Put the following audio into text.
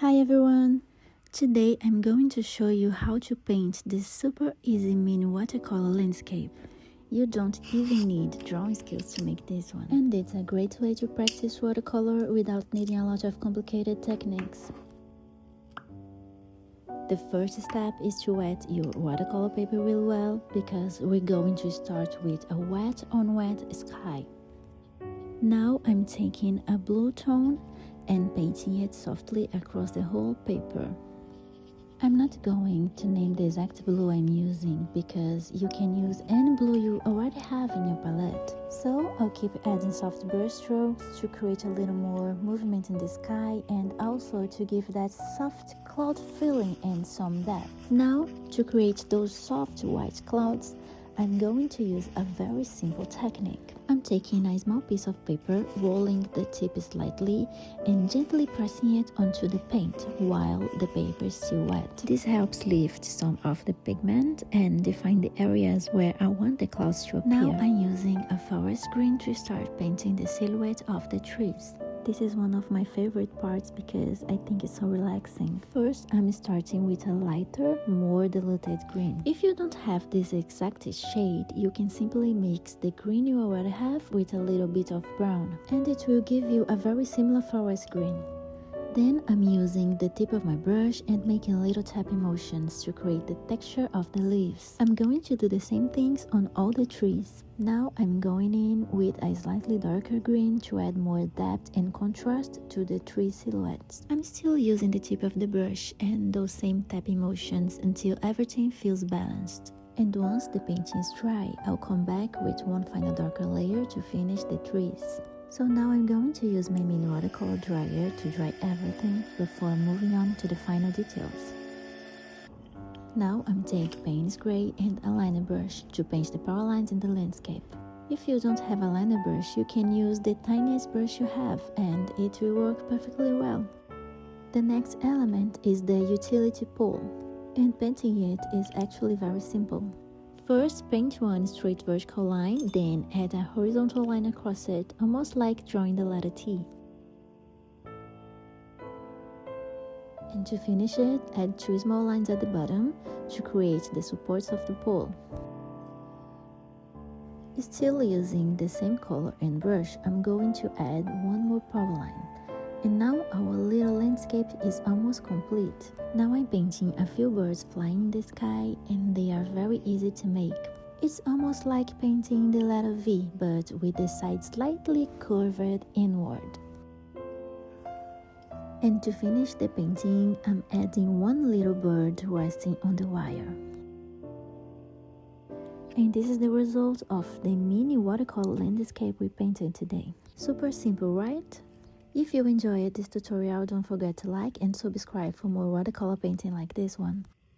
Hi everyone! Today I'm going to show you how to paint this super easy mini watercolor landscape. You don't even need drawing skills to make this one. And it's a great way to practice watercolor without needing a lot of complicated techniques. The first step is to wet your watercolor paper really well, because we're going to start with a wet on wet sky. Now I'm taking a blue tone and painting it softly across the whole paper. I'm not going to name the exact blue I'm using because you can use any blue you already have in your palette. So I'll keep adding soft brush strokes to create a little more movement in the sky and also to give that soft cloud feeling and some depth. Now, to create those soft white clouds, I'm going to use a very simple technique. I'm taking a small piece of paper, rolling the tip slightly and gently pressing it onto the paint while the paper is still wet. This helps lift some of the pigment and define the areas where I want the clouds to appear. Now I'm using a forest green to start painting the silhouette of the trees. This is one of my favorite parts because I think it's so relaxing. First, I'm starting with a lighter, more diluted green. If you don't have this exact shade, you can simply mix the green you already have with a little bit of brown, and it will give you a very similar forest green. Then I'm using the tip of my brush and making little tapping motions to create the texture of the leaves. I'm going to do the same things on all the trees. Now I'm going in with a slightly darker green to add more depth and contrast to the tree silhouettes. I'm still using the tip of the brush and those same tapping motions until everything feels balanced. And once the painting is dry, I'll come back with one final darker layer to finish the trees. So now I'm going to use my mini watercolor dryer to dry everything before moving on to the final details. Now I'm taking Payne's Gray and a liner brush to paint the power lines in the landscape. If you don't have a liner brush, you can use the tiniest brush you have and it will work perfectly well. The next element is the utility pole, and painting it is actually very simple. First, paint one straight vertical line, then add a horizontal line across it, almost like drawing the letter T. And to finish it, add two small lines at the bottom to create the supports of the pole. Still using the same color and brush, I'm going to add one more power line. And now our little landscape is almost complete. Now I'm painting a few birds flying in the sky, and they are very easy to make. It's almost like painting the letter V, but with the side slightly curved inward. And to finish the painting, I'm adding one little bird resting on the wire. And this is the result of the mini watercolor landscape we painted today. Super simple, right? If you enjoyed this tutorial, don't forget to like and subscribe for more watercolor painting like this one.